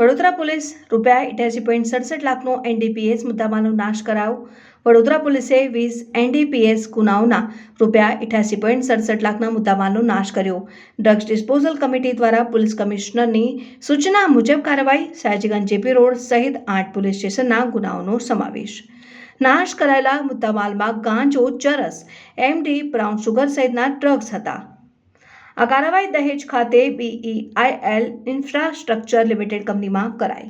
Vadodara police ₹88.67 લાખનો NDPS મુદ્દામાલનો નાશ કરાયો. વડોદરા પોલીસે 20 NDPS ગુનાઓના ₹88.67 લાખના મુદ્દામાલનો નાશ કર્યો. ડ્રગ્સ ડિસ્પોઝલ કમિટી દ્વારા પોલીસ કમિશનરની સૂચના મુજબ કાર્યવાહી. સયાજીગંજ જેપી રોડ સહિત 8 પોલીસ સ્ટેશનના ગુનાઓનો સમાવેશ. નાશ કરાયેલા મુદ્દામાલમાં ગાંજો, ચરસ, MD, બ્રાઉન સુગર સહિતના ડ્રગ્સ હતા. આ કાર્યવાહી દહેજ ખાતે BEIL ઇન્ફ્રાસ્ટ્રક્ચર લિમિટેડ કંપનીમાં કરાઈ.